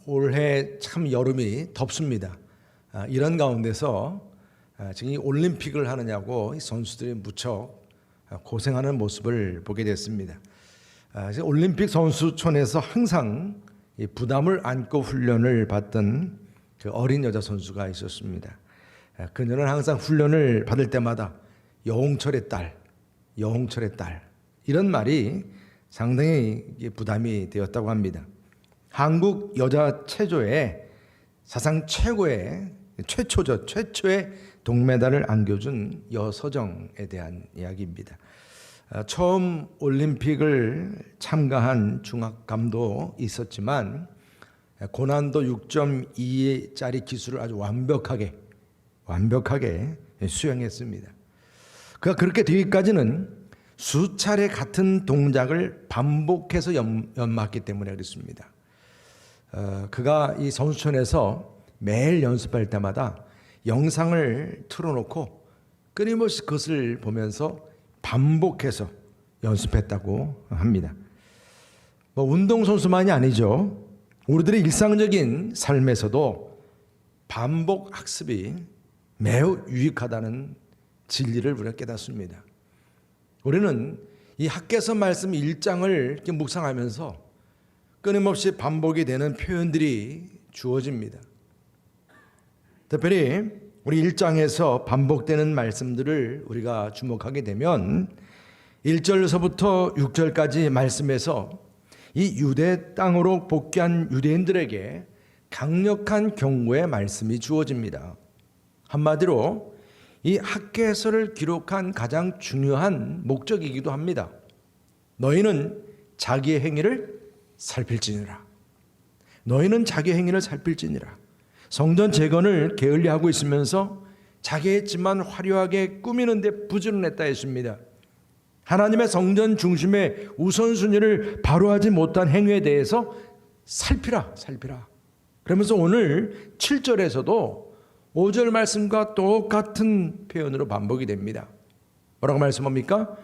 올해 참 여름이 덥습니다. 이런 가운데서 지금 이 올림픽을 하느냐고 이 선수들이 무척 고생하는 모습을 보게 됐습니다. 올림픽 선수촌에서 항상 이 부담을 안고 훈련을 받던 그 어린 여자 선수가 있었습니다. 그녀는 항상 훈련을 받을 때마다 여홍철의 딸, 여홍철의 딸 이런 말이 상당히 부담이 되었다고 합니다. 한국 여자 체조의 사상 최초의 동메달을 안겨준 여서정에 대한 이야기입니다. 처음 올림픽을 참가한 중학감도 있었지만 고난도 6.2짜리 기술을 아주 완벽하게 수행했습니다. 그가 그렇게 되기까지는 수차례 같은 동작을 반복해서 연마했기 때문에 그렇습니다. 그가 이 선수촌에서 매일 연습할 때마다 영상을 틀어놓고 끊임없이 그것을 보면서 반복해서 연습했다고 합니다. 운동선수만이 아니죠. 우리들의 일상적인 삶에서도 반복 학습이 매우 유익하다는 진리를 우리가 깨닫습니다. 우리는 이 학개서 말씀 1장을 이렇게 묵상하면서 끊임없이 반복이 되는 표현들이 주어집니다. 특별히 우리 1장에서 반복되는 말씀들을 우리가 주목하게 되면 1절에서부터 6절까지 말씀에서 이 유대 땅으로 복귀한 유대인들에게 강력한 경고의 말씀이 주어집니다. 한마디로 이 학개서를 기록한 가장 중요한 목적이기도 합니다. 너희는 자기의 행위를 살필지니라. 너희는 자기의 행위를 살필지니라. 성전 재건을 게을리하고 있으면서 자기의 집만 화려하게 꾸미는 데 부지런했다 했습니다. 하나님의 성전 중심의 우선순위를 바로하지 못한 행위에 대해서 살피라. 그러면서 오늘 7절에서도 5절 말씀과 똑같은 표현으로 반복이 됩니다. 뭐라고 말씀합니까?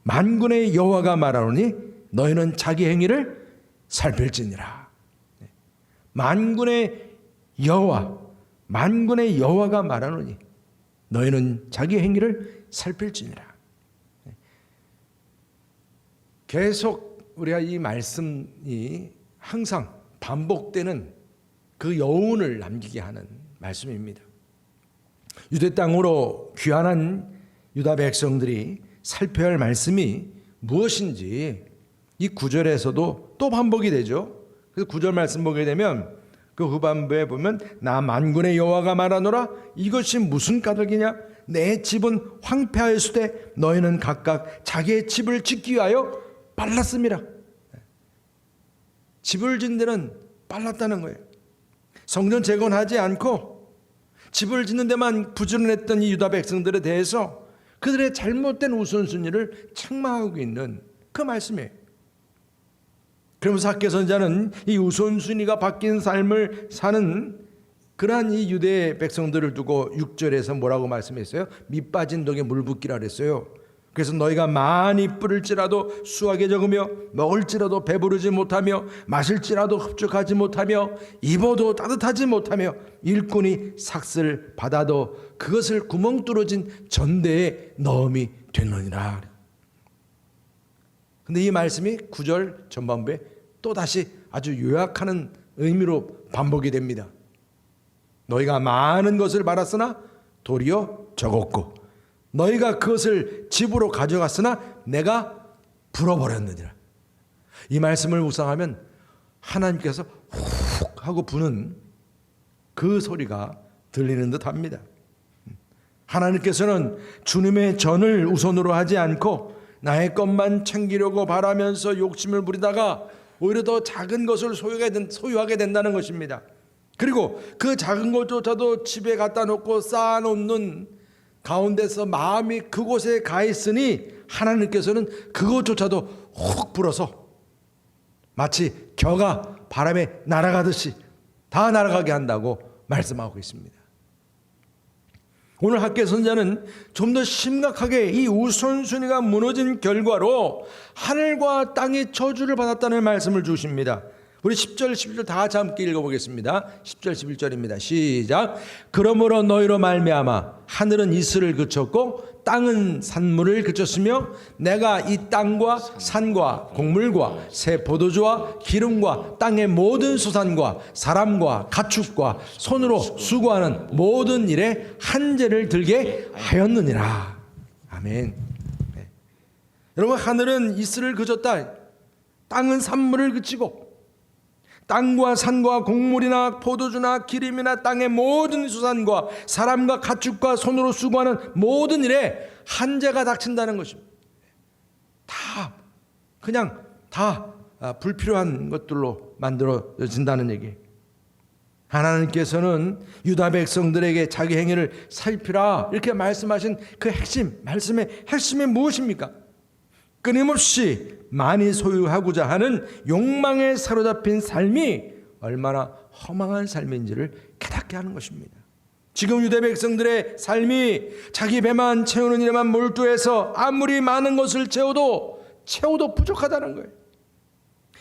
만군의 여호와가 말하노니 너희는 자기 행위를 살필지니라. 만군의 여호와가 말하노니 너희는 자기 행위를 살필지니라. 계속 우리가 이 말씀이 항상 반복되는 그 여운을 남기게 하는 말씀입니다. 유대 땅으로 귀환한 유다 백성들이 살펴야 할 말씀이 무엇인지 이 9절에서도 또 반복이 되죠. 그래서 9절 말씀 보게 되면 그 후반부에 보면 나 만군의 여호와가 말하노라 이것이 무슨 까닭이냐 내 집은 황폐하였으되 너희는 각각 자기의 집을 짓기 위하여 빨랐습니다. 집을 짓는 데는 빨랐다는 거예요. 성전 재건하지 않고 집을 짓는 데만 부지런했던 이 유다 백성들에 대해서 그들의 잘못된 우선순위를 책망하고 있는 그 말씀이에요. 그러면서 학개 선자는 이 우선순위가 바뀐 삶을 사는 그러한 이 유대 백성들을 두고 6절에서 뭐라고 말씀했어요? 밑 빠진 독에 물 붓기라 그랬어요. 그래서 너희가 많이 뿌릴지라도 수확에 적으며 먹을지라도 배부르지 못하며 마실지라도 흡족하지 못하며 입어도 따뜻하지 못하며 일꾼이 삭슬 받아도 그것을 구멍 뚫어진 전대에 넣음이 됐느니라. 근데 이 말씀이 9절 전반부에 또다시 아주 요약하는 의미로 반복이 됩니다. 너희가 많은 것을 받았으나 도리어 적었고 너희가 그것을 집으로 가져갔으나 내가 불어버렸느니라. 이 말씀을 묵상하면 하나님께서 훅 하고 부는 그 소리가 들리는 듯합니다. 하나님께서는 주님의 전을 우선으로 하지 않고 나의 것만 챙기려고 바라면서 욕심을 부리다가 오히려 더 작은 것을 소유하게 된다는 것입니다. 그리고 그 작은 것조차도 집에 갖다 놓고 쌓아놓는 가운데서 마음이 그곳에 가 있으니 하나님께서는 그것조차도 훅 불어서 마치 겨가 바람에 날아가듯이 다 날아가게 한다고 말씀하고 있습니다. 오늘 학개 선자는 좀 더 심각하게 이 우선순위가 무너진 결과로 하늘과 땅이 저주를 받았다는 말씀을 주십니다. 우리 10절 11절 다 같이 함께 읽어보겠습니다. 10절 11절입니다. 시작. 그러므로 너희로 말미암아 하늘은 이슬을 그쳤고 땅은 산물을 그쳤으며 내가 이 땅과 산과 곡물과 새 포도주와 기름과 땅의 모든 소산과 사람과 가축과 손으로 수고하는 모든 일에 한재를 들게 하였느니라. 아멘. 네. 여러분, 하늘은 이슬을 그쳤다. 땅은 산물을 그치고 땅과 산과 곡물이나 포도주나 기름이나 땅의 모든 수산과 사람과 가축과 손으로 수고하는 모든 일에 한재가 닥친다는 것입니다. 그냥 다 불필요한 것들로 만들어진다는 얘기. 하나님께서는 유다 백성들에게 자기 행위를 살피라 이렇게 말씀하신 그 핵심, 말씀의 핵심이 무엇입니까? 끊임없이 많이 소유하고자 하는 욕망에 사로잡힌 삶이 얼마나 허망한 삶인지를 깨닫게 하는 것입니다. 지금 유대 백성들의 삶이 자기 배만 채우는 일에만 몰두해서 아무리 많은 것을 채워도 부족하다는 거예요.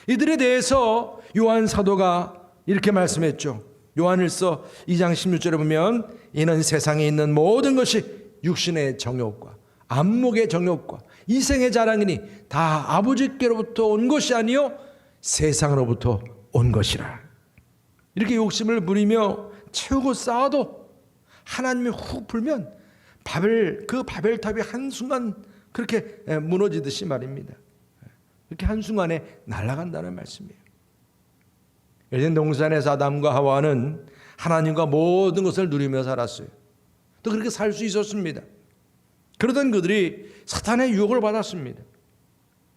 이들에 대해서 요한 사도가 이렇게 말씀했죠. 요한일서 2장 16절에 보면 이는 세상에 있는 모든 것이 육신의 정욕과 안목의 정욕과 이생의 자랑이니 다 아버지께로부터 온 것이 아니요 세상으로부터 온 것이라. 이렇게 욕심을 부리며 채우고 쌓아도 하나님이 훅 불면 그 바벨탑이 한순간 그렇게 무너지듯이 말입니다. 그렇게 한순간에 날아간다는 말씀이에요. 에덴 동산에서 아담과 하와는 하나님과 모든 것을 누리며 살았어요. 또 그렇게 살 수 있었습니다. 그러던 그들이 사탄의 유혹을 받았습니다.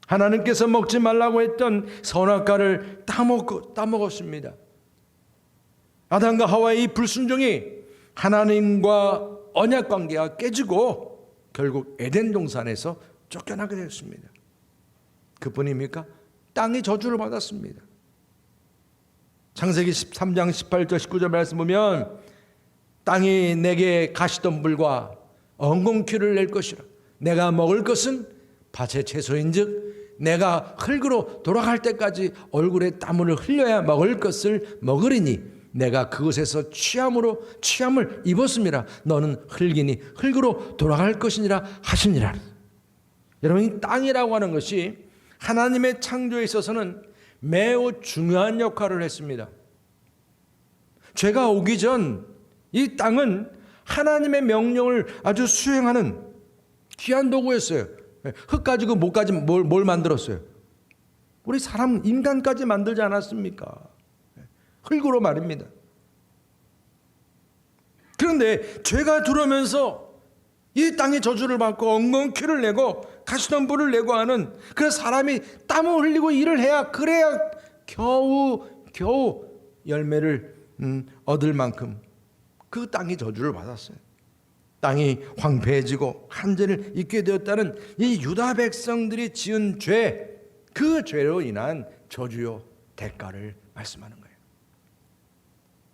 하나님께서 먹지 말라고 했던 선악과를 따먹었습니다. 아담과 하와의 이 불순종이 하나님과 언약 관계가 깨지고 결국 에덴 동산에서 쫓겨나게 되었습니다. 그뿐입니까? 땅이 저주를 받았습니다. 창세기 13장 18절 19절 말씀 보면 땅이 내게 가시덤불과 엉겅퀴를 낼 것이라. 내가 먹을 것은 밭의 채소인즉 내가 흙으로 돌아갈 때까지 얼굴에 땀을 흘려야 먹을 것을 먹으리니 내가 그곳에서 취함을 입었음이라. 너는 흙이니 흙으로 돌아갈 것이니라 하시니라. 여러분, 이 땅이라고 하는 것이 하나님의 창조에 있어서는 매우 중요한 역할을 했습니다. 죄가 오기 전 이 땅은 하나님의 명령을 아주 수행하는 귀한 도구였어요. 흙 가지고 뭘 만들었어요? 우리 사람, 인간까지 만들지 않았습니까? 흙으로 말입니다. 그런데 죄가 들어오면서 이 땅의 저주를 받고 엉겅퀴를 내고 가시덤불을 내고 하는, 그래서 사람이 땀을 흘리고 일을 해야, 그래야 겨우 열매를 얻을 만큼 그 땅이 저주를 받았어요. 땅이 황폐해지고 한재를 입게 되었다는 이 유다 백성들이 지은 죄, 그 죄로 인한 저주요 대가를 말씀하는 거예요.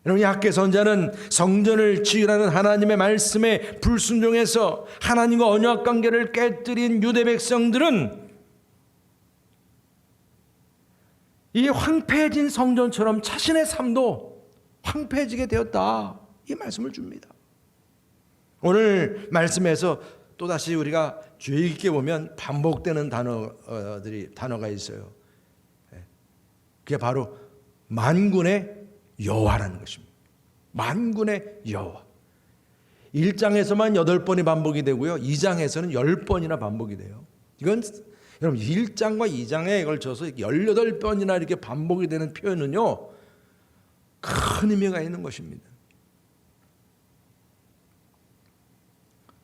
여러분, 야훼 선지자는 성전을 지으라는 하나님의 말씀에 불순종해서 하나님과 언약 관계를 깨뜨린 유대 백성들은 이 황폐해진 성전처럼 자신의 삶도 황폐해지게 되었다, 이 말씀을 줍니다. 오늘 말씀에서 또다시 우리가 주의 깊게 보면 반복되는 단어가 있어요. 그게 바로 만군의 여호와라는 것입니다. 만군의 여호와. 1장에서만 8번이 반복이 되고요, 2장에서는 10번이나 반복이 돼요. 이건 여러분 1장과 2장에 걸쳐서 18번이나 이렇게 반복이 되는 표현은요, 큰 의미가 있는 것입니다.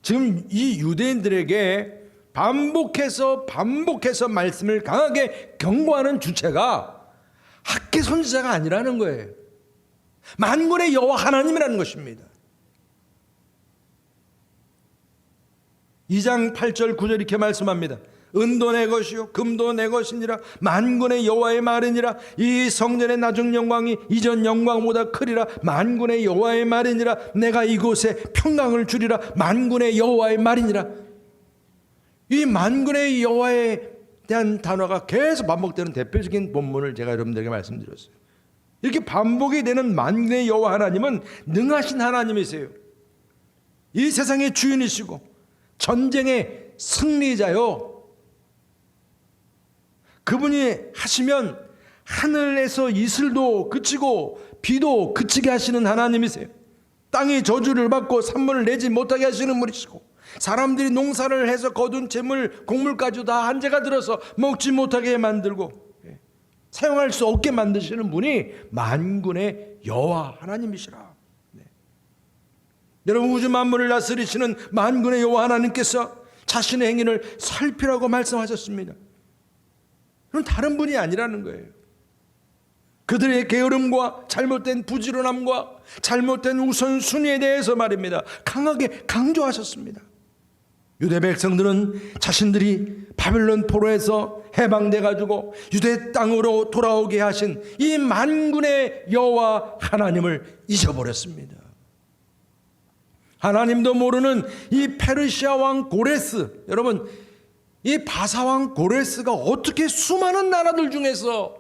지금 이 유대인들에게 반복해서 말씀을 강하게 경고하는 주체가 야훼 선지자가 아니라는 거예요. 만군의 여호와 하나님이라는 것입니다. 2장 8절 9절 이렇게 말씀합니다. 은도 내 것이요 금도 내 것이니라. 만군의 여호와의 말이니라. 이 성전의 나중 영광이 이전 영광보다 크리라. 만군의 여호와의 말이니라. 내가 이곳에 평강을 주리라. 만군의 여호와의 말이니라. 이 만군의 여호와의 대한 단어가 계속 반복되는 대표적인 본문을 제가 여러분들에게 말씀드렸어요. 이렇게 반복이 되는 만군의 여호와 하나님은 능하신 하나님이세요. 이 세상의 주인이시고 전쟁의 승리자요. 그분이 하시면 하늘에서 이슬도 그치고 비도 그치게 하시는 하나님이세요. 땅이 저주를 받고 산물을 내지 못하게 하시는 분이시고 사람들이 농사를 해서 거둔 재물 곡물까지도 다 한재가 들어서 먹지 못하게 만들고 사용할 수 없게 만드시는 분이 만군의 여호와 하나님이시라. 여러분, 우주 만물을 다스리시는 만군의 여호와 하나님께서 자신의 행위를 살피라고 말씀하셨습니다. 그건 다른 분이 아니라는 거예요. 그들의 게으름과 잘못된 부지런함과 잘못된 우선순위에 대해서 말입니다, 강하게 강조하셨습니다. 유대 백성들은 자신들이 바벨론 포로에서 해방돼 가지고 유대 땅으로 돌아오게 하신 이 만군의 여호와 하나님을 잊어버렸습니다. 하나님도 모르는 이 페르시아 왕 고레스, 여러분, 이 바사 왕 고레스가 어떻게 수많은 나라들 중에서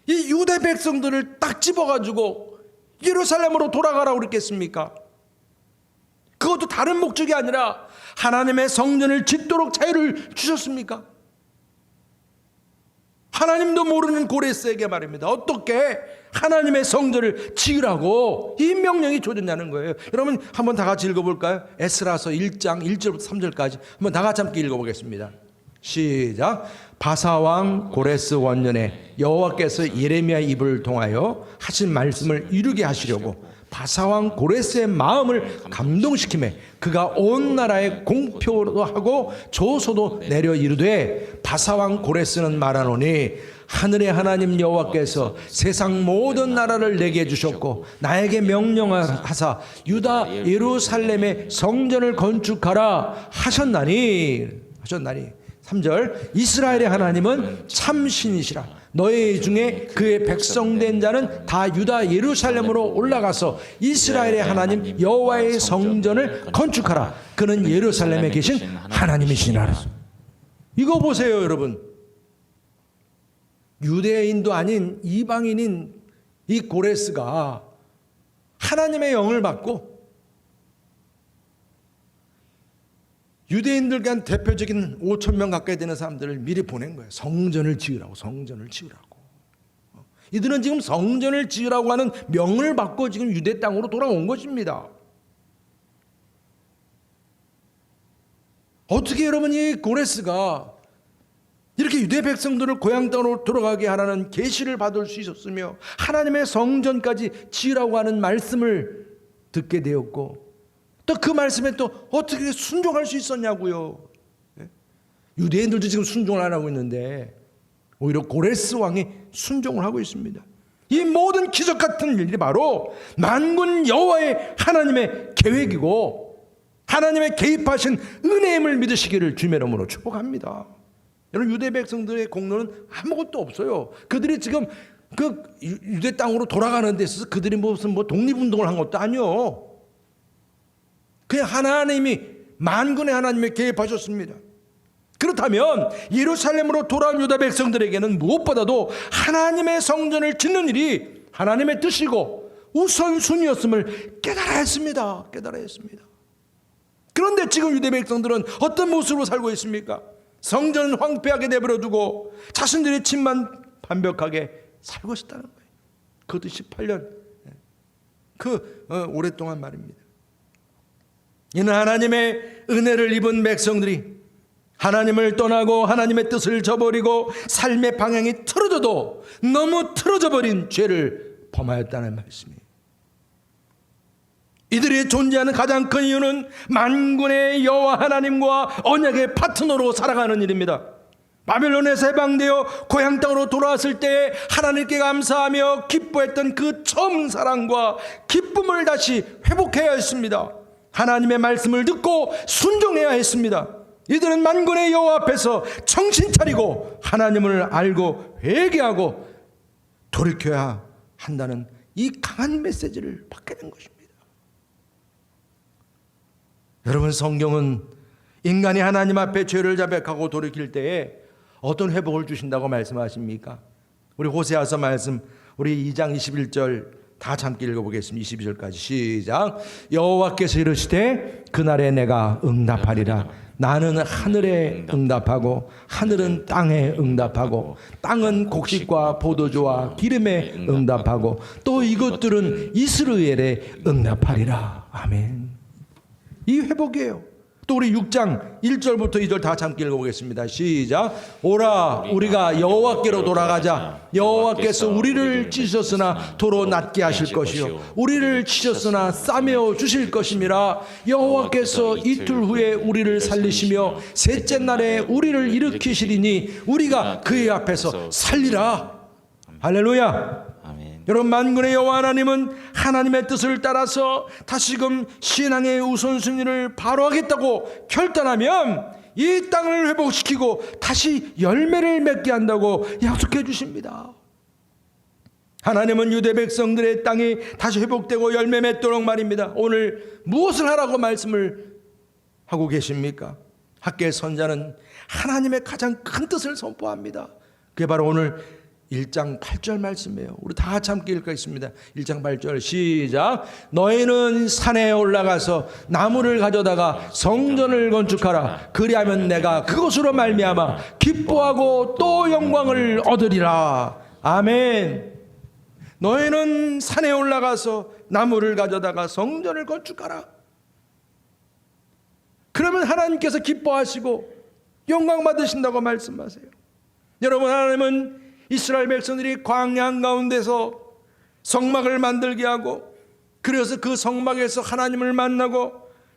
이 유대 백성들을 딱 집어가지고 예루살렘으로 돌아가라고 그랬겠습니까? 그것도 다른 목적이 아니라 하나님의 성전을 짓도록 자유를 주셨습니까? 하나님도 모르는 고레스에게 말입니다, 어떻게 하나님의 성전을 지으라고 이 명령이 줘졌냐는 거예요. 여러분, 한번 다 같이 읽어볼까요? 에스라서 1장 1절부터 3절까지 한번 다 같이 함께 읽어보겠습니다. 시작. 바사왕 고레스 원년에 여호와께서 예레미야 입을 통하여 하신 말씀을 이루게 하시려고 바사왕 고레스의 마음을 감동시키매 그가 온 나라에 공표도 하고 조소도 내려 이르되, 바사왕 고레스는 말하노니 하늘의 하나님 여호와께서 세상 모든 나라를 내게 주셨고 나에게 명령하사 유다 예루살렘의 성전을 건축하라 하셨나니 3절. 이스라엘의 하나님은 참신이시라. 너희 중에 그의 백성된 자는 다 유다 예루살렘으로 올라가서 이스라엘의 하나님 여호와의 성전을 건축하라. 그는 예루살렘에 계신 하나님이시니라. 이거 보세요, 여러분. 유대인도 아닌 이방인인 이 고레스가 하나님의 영을 받고 유대인들과 대표적인 5천 명 가까이 되는 사람들을 미리 보낸 거예요. 성전을 지으라고, 성전을 지으라고. 이들은 지금 성전을 지으라고 하는 명을 받고 지금 유대 땅으로 돌아온 것입니다. 어떻게 여러분 이 고레스가 이렇게 유대 백성들을 고향 땅으로 돌아가게 하라는 계시를 받을 수 있었으며 하나님의 성전까지 지으라고 하는 말씀을 듣게 되었고 또 그 말씀에 또 어떻게 순종할 수 있었냐고요. 유대인들도 지금 순종을 안 하고 있는데 오히려 고레스 왕이 순종을 하고 있습니다. 이 모든 기적 같은 일이 바로 만군 여호와의 하나님의 계획이고 하나님의 개입하신 은혜임을 믿으시기를 주의 이름으로 축복합니다. 여러분, 유대 백성들의 공로는 아무것도 없어요. 그들이 지금 그 유대 땅으로 돌아가는 데 있어서 그들이 무슨 독립운동을 한 것도 아니요. 그냥 하나님이 만군의 하나님이 개입하셨습니다. 그렇다면 예루살렘으로 돌아온 유다 백성들에게는 무엇보다도 하나님의 성전을 짓는 일이 하나님의 뜻이고 우선순위였음을 깨달아야 했습니다. 그런데 지금 유대 백성들은 어떤 모습으로 살고 있습니까? 성전은 황폐하게 내버려두고 자신들의 집만 반벽하게 살고 있다는 거예요. 그것도 18년 오랫동안 말입니다. 이는 하나님의 은혜를 입은 백성들이 하나님을 떠나고 하나님의 뜻을 저버리고 삶의 방향이 틀어져도 너무 틀어져 버린 죄를 범하였다는 말씀이에요. 이들이 존재하는 가장 큰 이유는 만군의 여호와 하나님과 언약의 파트너로 살아가는 일입니다. 바벨론에서 해방되어 고향 땅으로 돌아왔을 때 하나님께 감사하며 기뻐했던 그 처음 사랑과 기쁨을 다시 회복해야 했습니다. 하나님의 말씀을 듣고 순종해야 했습니다. 이들은 만군의 여호와 앞에서 정신 차리고 하나님을 알고 회개하고 돌이켜야 한다는 이 강한 메시지를 받게 된 것입니다. 여러분, 성경은 인간이 하나님 앞에 죄를 자백하고 돌이킬 때에 어떤 회복을 주신다고 말씀하십니까? 우리 호세아서 말씀 우리 2장 21절 다 함께 읽어보겠습니다. 22절까지 시작. 여호와께서 이르시되 그날에 내가 응답하리라. 나는 하늘에 응답하고 하늘은 땅에 응답하고 땅은 곡식과 포도주와 기름에 응답하고 또 이것들은 이스라엘에 응답하리라. 아멘. 이 회복이에요. 또 우리 6장 1절부터 2절 다 함께 읽어보겠습니다. 시작. 오라 우리가 여호와께로 돌아가자. 여호와께서 우리를 찢으셨으나 도로 낫게 하실 것이요 우리를 치셨으나 싸매어 주실 것임이라. 여호와께서 이틀 후에 우리를 살리시며 셋째 날에 우리를 일으키시리니 우리가 그의 앞에서 살리라. 할렐루야. 여러분, 만군의 여호와 하나님은 하나님의 뜻을 따라서 다시금 신앙의 우선순위를 바로 하겠다고 결단하면 이 땅을 회복시키고 다시 열매를 맺게 한다고 약속해 주십니다. 하나님은 유대 백성들의 땅이 다시 회복되고 열매 맺도록 말입니다. 오늘 무엇을 하라고 말씀을 하고 계십니까? 학교의 선자는 하나님의 가장 큰 뜻을 선포합니다. 그게 바로 오늘 1장 8절 말씀이에요. 우리 다 같이 함께 읽겠습니다. 1장 8절 시작. 너희는 산에 올라가서 나무를 가져다가 성전을 건축하라. 그리하면 내가 그것으로 말미암아 기뻐하고 또 영광을 얻으리라. 아멘. 너희는 산에 올라가서 나무를 가져다가 성전을 건축하라. 그러면 하나님께서 기뻐하시고 영광 받으신다고 말씀하세요. 여러분, 하나님은 이스라엘 백성들이 광야 가운데서 성막을 만들게 하고 그래서 그 성막에서 하나님을 만나고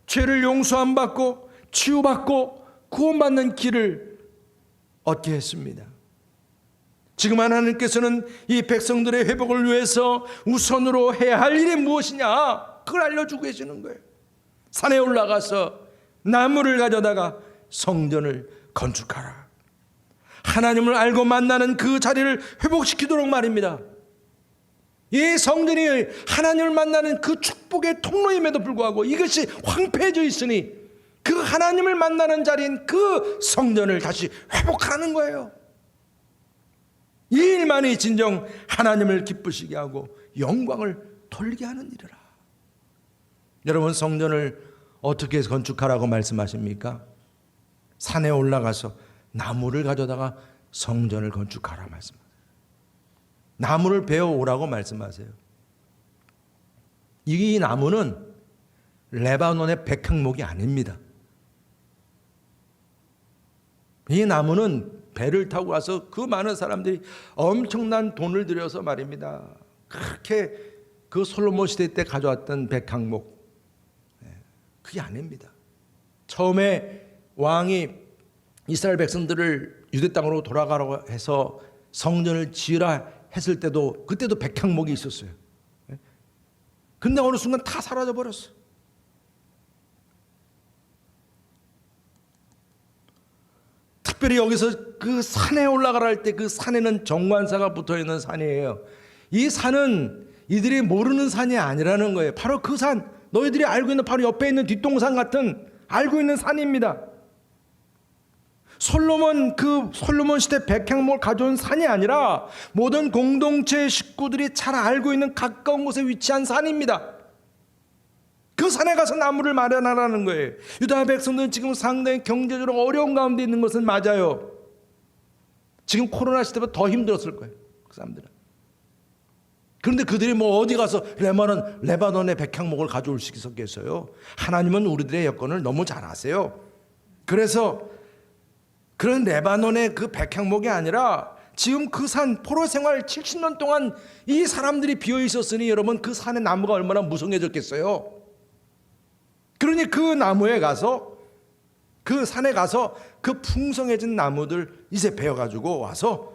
죄를 용서함 받고 치유받고 구원받는 길을 얻게 했습니다. 지금 하나님께서는 이 백성들의 회복을 위해서 우선으로 해야 할 일이 무엇이냐, 그걸 알려주고 계시는 거예요. 산에 올라가서 나무를 가져다가 성전을 건축하라. 하나님을 알고 만나는 그 자리를 회복시키도록 말입니다. 이 성전이 하나님을 만나는 그 축복의 통로임에도 불구하고 이것이 황폐해져 있으니 그 하나님을 만나는 자리인 그 성전을 다시 회복하라는 거예요. 이 일만이 진정 하나님을 기쁘시게 하고 영광을 돌리게 하는 일이라. 여러분, 성전을 어떻게 건축하라고 말씀하십니까? 산에 올라가서 나무를 가져다가 성전을 건축하라 말씀하세요. 나무를 베어오라고 말씀하세요. 이 나무는 레바논의 백향목이 아닙니다. 이 나무는 배를 타고 와서 그 많은 사람들이 엄청난 돈을 들여서 말입니다. 그렇게 그 솔로몬 시대 때 가져왔던 백향목, 그게 아닙니다. 처음에 왕이 이스라엘 백성들을 유대 땅으로 돌아가라고 해서 성전을 지으라 했을 때도 그때도 백향목이 있었어요. 근데 어느 순간 다 사라져 버렸어. 특별히 여기서 그 산에 올라가라 할 때 그 산에는 정관사가 붙어 있는 산이에요. 이 산은 이들이 모르는 산이 아니라는 거예요. 바로 그 산, 너희들이 알고 있는 바로 옆에 있는 뒷동산 같은 알고 있는 산입니다. 솔로몬 시대 백향목을 가져온 산이 아니라 모든 공동체 식구들이 잘 알고 있는 가까운 곳에 위치한 산입니다. 그 산에 가서 나무를 마련하라는 거예요. 유다 백성들은 지금 상당히 경제적으로 어려운 가운데 있는 것은 맞아요. 지금 코로나 시대보다 더 힘들었을 거예요, 그 사람들은. 그런데 그들이 뭐 어디 가서 레바논의 백향목을 가져올 수 있었겠어요? 하나님은 우리들의 여건을 너무 잘 아세요. 그래서 그런 레바논의 그 백향목이 아니라 지금 그 산 포로 생활 70년 동안 이 사람들이 비어 있었으니 여러분, 그 산의 나무가 얼마나 무성해졌겠어요. 그러니 그 나무에 가서, 그 산에 가서 그 풍성해진 나무들 이제 베어가지고 와서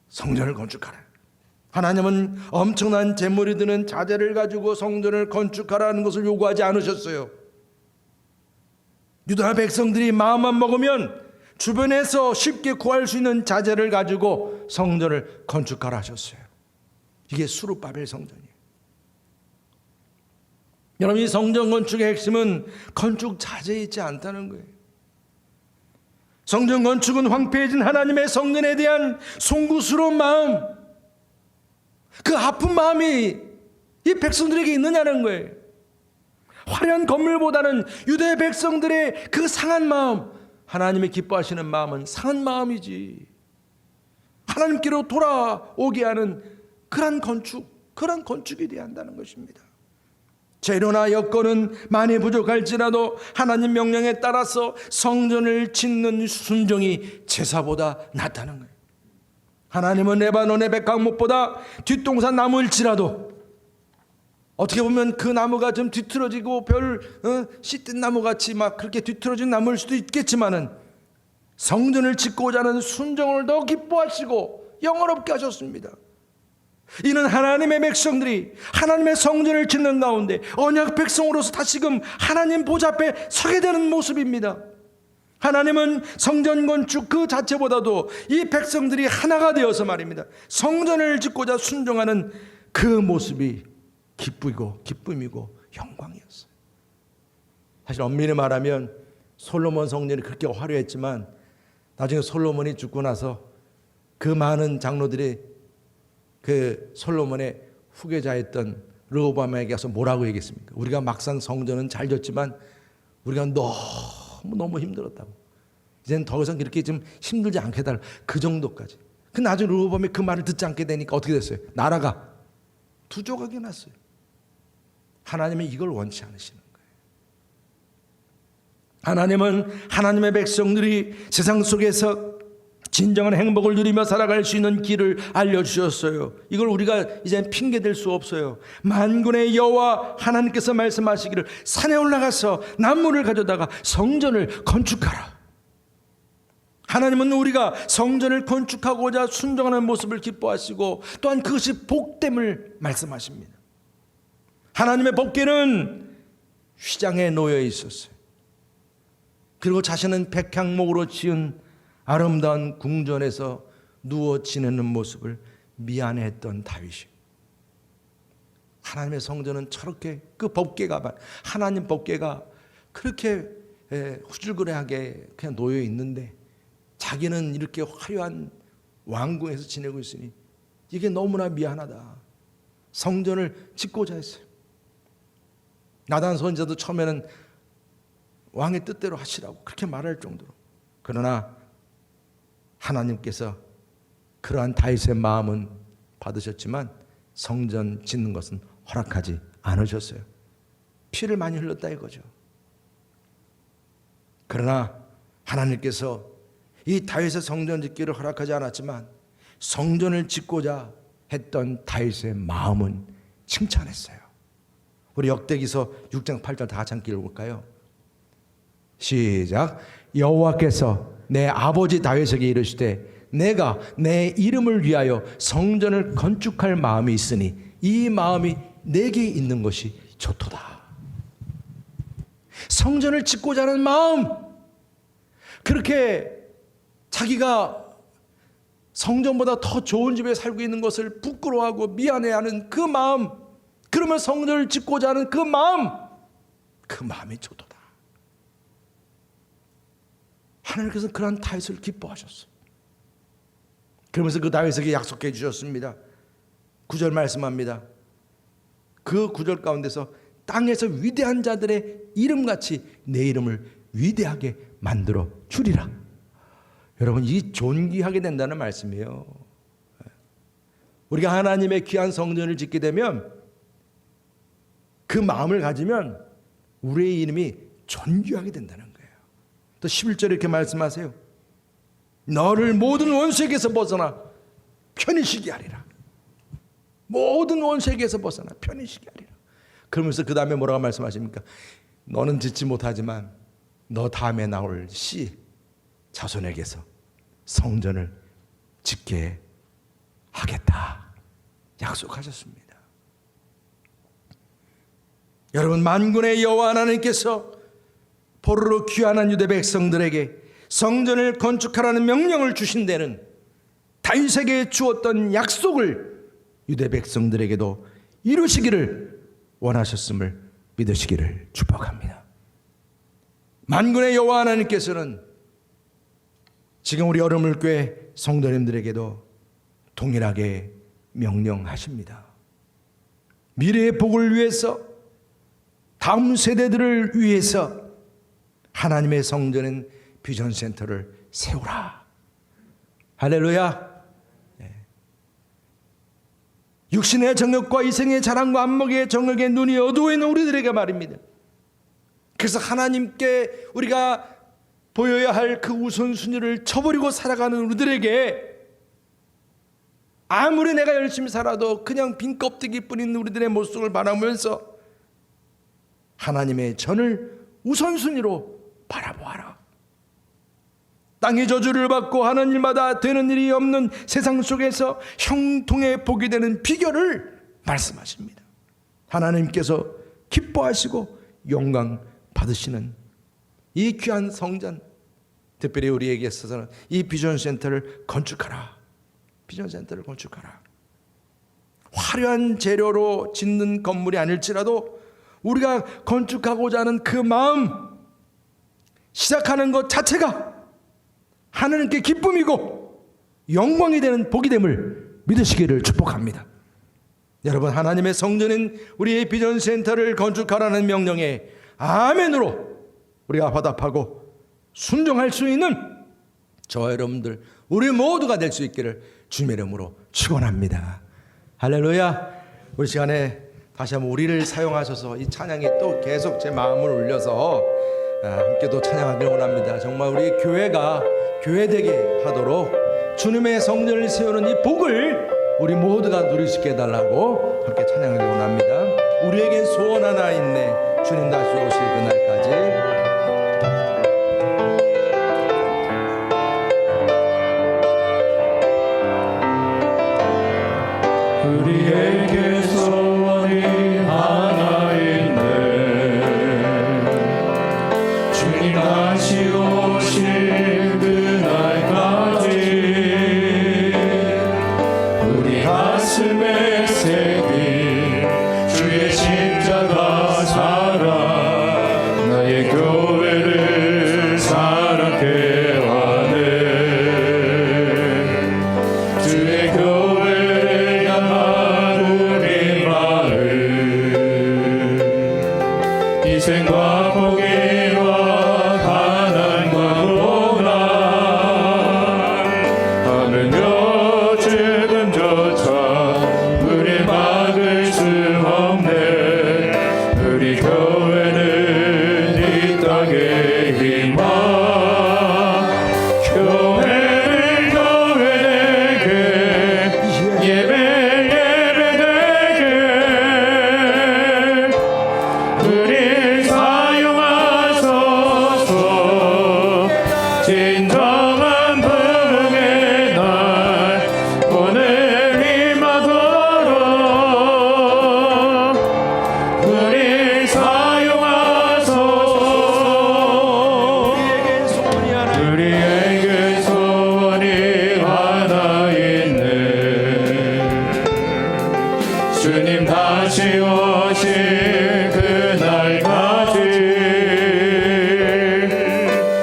성전을 건축하라. 하나님은 엄청난 재물이 드는 자재를 가지고 성전을 건축하라는 것을 요구하지 않으셨어요. 유다 백성들이 마음만 먹으면 주변에서 쉽게 구할 수 있는 자재를 가지고 성전을 건축하라 하셨어요. 이게 수르바벨 성전이에요. 여러분, 이 성전 건축의 핵심은 건축 자재에 있지 않다는 거예요. 성전 건축은 황폐해진 하나님의 성전에 대한 송구스러운 마음, 그 아픈 마음이 이 백성들에게 있느냐는 거예요. 화려한 건물보다는 유대 백성들의 그 상한 마음, 하나님이 기뻐하시는 마음은 상한 마음이지. 하나님께로 돌아오게 하는 그런 건축이 되어야 한다는 것입니다. 재료나 여건은 많이 부족할지라도 하나님 명령에 따라서 성전을 짓는 순종이 제사보다 낫다는 거예요. 하나님은 레바논의 백향목보다 뒷동산 나무일지라도, 어떻게 보면 그 나무가 좀 뒤틀어지고 씨뜬 나무같이 막 그렇게 뒤틀어진 나무일 수도 있겠지만은, 성전을 짓고자 하는 순종을 더 기뻐하시고 영원롭게 하셨습니다. 이는 하나님의 백성들이 하나님의 성전을 짓는 가운데 언약 백성으로서 다시금 하나님 보좌 앞에 서게 되는 모습입니다. 하나님은 성전 건축 그 자체보다도 이 백성들이 하나가 되어서 말입니다, 성전을 짓고자 순종하는 그 모습이 기쁨이고 영광이었어요. 사실 엄밀히 말하면 솔로몬 성전이 그렇게 화려했지만, 나중에 솔로몬이 죽고 나서 그 많은 장로들이 그 솔로몬의 후계자였던 르호보암에게 가서 뭐라고 얘기했습니까? 우리가 막상 성전은 잘 졌지만 우리가 너무 힘들었다고, 이제는 더 이상 그렇게 좀 힘들지 않게 해달라, 그 정도까지. 그 나중에 르호보암이 그 말을 듣지 않게 되니까 어떻게 됐어요? 나라가 두 조각이 났어요. 하나님은 이걸 원치 않으시는 거예요. 하나님은 하나님의 백성들이 세상 속에서 진정한 행복을 누리며 살아갈 수 있는 길을 알려주셨어요. 이걸 우리가 이제 핑계댈 수 없어요. 만군의 여호와 하나님께서 말씀하시기를 산에 올라가서 나무를 가져다가 성전을 건축하라. 하나님은 우리가 성전을 건축하고자 순종하는 모습을 기뻐하시고, 또한 그것이 복됨을 말씀하십니다. 하나님의 복귀는 휘장에 놓여 있었어요. 그리고 자신은 백향목으로 지은 아름다운 궁전에서 누워 지내는 모습을 미안해했던 다윗이, 하나님의 성전은 저렇게 그 법궤가, 하나님 법궤가 그렇게 후줄그레하게 그냥 놓여 있는데 자기는 이렇게 화려한 왕궁에서 지내고 있으니 이게 너무나 미안하다. 성전을 짓고자 했어요. 나단 선지자도 처음에는 왕의 뜻대로 하시라고 그렇게 말할 정도로. 그러나 하나님께서 그러한 다윗의 마음은 받으셨지만 성전 짓는 것은 허락하지 않으셨어요. 피를 많이 흘렸다 이거죠. 그러나 하나님께서 이 다윗의 성전 짓기를 허락하지 않았지만 성전을 짓고자 했던 다윗의 마음은 칭찬했어요. 우리 역대기서 6장 8절 다 같이 함께 읽어볼까요? 시작. 여호와께서 내 아버지 다윗에게 이르시되 내가 내 이름을 위하여 성전을 건축할 마음이 있으니 이 마음이 내게 있는 것이 좋도다. 성전을 짓고자 하는 마음, 그렇게 자기가 성전보다 더 좋은 집에 살고 있는 것을 부끄러워하고 미안해하는 그 마음, 그러면 성전을 짓고자 하는 그 마음이 좋도다. 하나님께서 그러한 다윗을 기뻐하셨어요. 그러면서 그 다윗에게 약속해 주셨습니다. 9절 말씀합니다. 그 9절 가운데서 땅에서 위대한 자들의 이름같이 내 이름을 위대하게 만들어 주리라. 여러분, 이 존귀하게 된다는 말씀이에요. 우리가 하나님의 귀한 성전을 짓게 되면, 그 마음을 가지면 우리의 이름이 존귀하게 된다는 거예요. 또 11절에 이렇게 말씀하세요. 너를 모든 원수에게서 벗어나 편히 쉬게 하리라. 모든 원수에게서 벗어나 편히 쉬게 하리라. 그러면서 그 다음에 뭐라고 말씀하십니까? 너는 짓지 못하지만 너 다음에 나올 씨 자손에게서 성전을 짓게 하겠다 약속하셨습니다. 여러분, 만군의 여호와 하나님께서 포로로 귀환한 유대 백성들에게 성전을 건축하라는 명령을 주신 데는 다윗에게 주었던 약속을 유대 백성들에게도 이루시기를 원하셨음을 믿으시기를 축복합니다. 만군의 여호와 하나님께서는 지금 우리 얼음물교회 성도님들에게도 동일하게 명령하십니다. 미래의 복을 위해서, 다음 세대들을 위해서 하나님의 성전인 비전센터를 세우라. 할렐루야. 육신의 정욕과 이생의 자랑과 안목의 정욕에 눈이 어두워 있는 우리들에게 말입니다. 그래서 하나님께 우리가 보여야 할 그 우선순위를 쳐버리고 살아가는 우리들에게, 아무리 내가 열심히 살아도 그냥 빈 껍데기뿐인 우리들의 모습을 바라보면서 하나님의 전을 우선순위로 바라보아라. 땅의 저주를 받고 하는 일마다 되는 일이 없는 세상 속에서 형통의 복이 되는 비결을 말씀하십니다. 하나님께서 기뻐하시고 영광 받으시는 이 귀한 성전, 특별히 우리에게 있어서는 이 비전센터를 건축하라. 비전센터를 건축하라. 화려한 재료로 짓는 건물이 아닐지라도 우리가 건축하고자 하는 그 마음, 시작하는 것 자체가 하나님께 기쁨이고 영광이 되는 복이 됨을 믿으시기를 축복합니다. 여러분, 하나님의 성전인 우리의 비전센터를 건축하라는 명령에 아멘으로 우리가 화답하고 순종할 수 있는 저와 여러분들, 우리 모두가 될 수 있기를 주님의 이름으로 축원합니다. 할렐루야. 우리 시간에 다시 한번 우리를 사용하셔서 이 찬양이 또 계속 제 마음을 울려서 함께 또 찬양하기를 원합니다. 정말 우리 교회가 교회되게 하도록 주님의 성전을 세우는 이 복을 우리 모두가 누릴 수 있게 해달라고 함께 찬양하기를 원합니다. 우리에겐 소원 하나 있네. 주님 다시 오실 그날까지. 우리에게 소원이 하나 있네. 주님 다시 오실 그날까지 우리 가슴에 새긴 주의 십자가 사랑, 나의 교회를 사랑케 하네. 주의 교회를 향한 우리 마음, 희생과 포기와 가난과 고난 하늘며 죽음조차 우리 막을 수 없네. 우리 교회는 이 땅의 희망, 교회를 교회되게 예배되게 우리 사용하소서. 진정한 부흥의 날 오늘 임하도록 우리 사용하소서. 우리에게 소원이 하나 있네. 주님 다시 오실 그날까지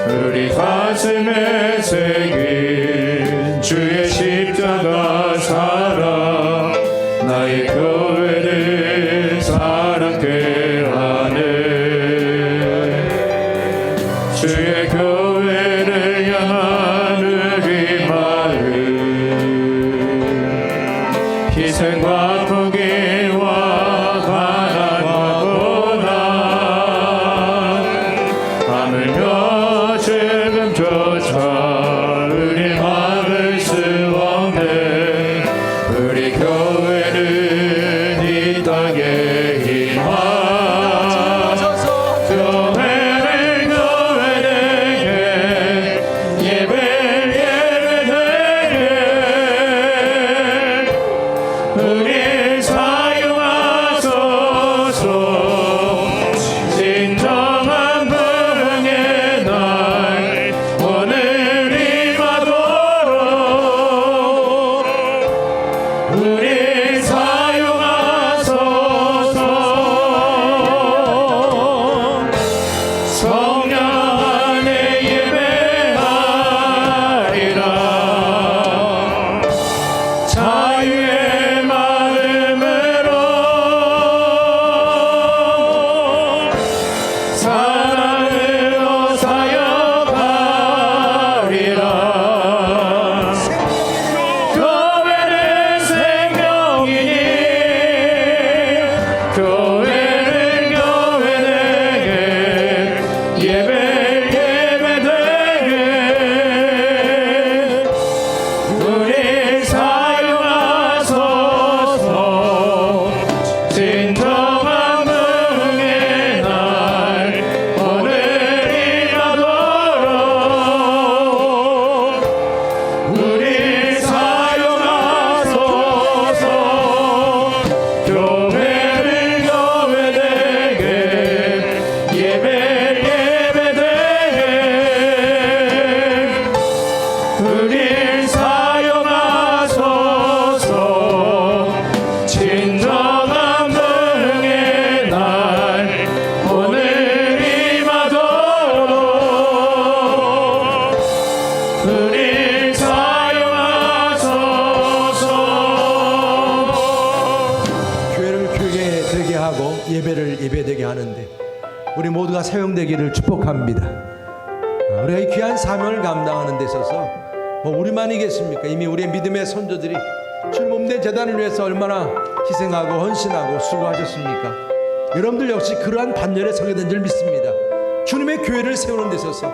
우리 가슴에 새긴 주의 십자가 사랑, 나의 교회를 사랑케 하네. 주의 교회를 향한 우리 마음, 희생과 포기와 가난과 고난 하물며 죽음조차 우리 막을 수 없네. 우리 교회는 이 땅의 희망, 교회를 교회되게 예배를 예배되게 우리 사용하소서. 진정한 부흥의 날 오늘 예배되게 하는데 우리 모두가 사용되기를 축복합니다. 우리가 이 귀한 사명을 감당하는 데 있어서 뭐 우리만이겠습니까? 이미 우리의 믿음의 선조들이 주님 몸된 제단을 위해서 얼마나 희생하고 헌신하고 수고하셨습니까? 여러분들 역시 그러한 반열에 서게 된 줄 믿습니다. 주님의 교회를 세우는 데 있어서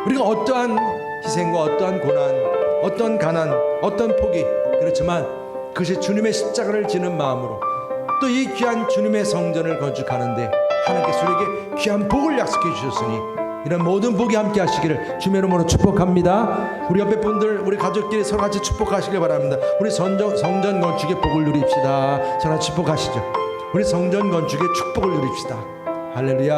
우리가 어떠한 희생과 어떠한 고난, 어떠한 가난, 어떠한 포기, 그렇지만 그것이 주님의 십자가를 지는 마음으로 또 이 귀한 주님의 성전을 건축하는데 하나님께서 우리에게 귀한 복을 약속해 주셨으니 이런 모든 복이 함께 하시기를 주님의 이름으로 축복합니다. 우리 옆에 분들, 우리 가족끼리 서로 같이 축복하시길 바랍니다. 우리 성전 건축의 복을 누립시다. 서로 축복하시죠. 우리 성전 건축의 축복을 누립시다. 할렐루야.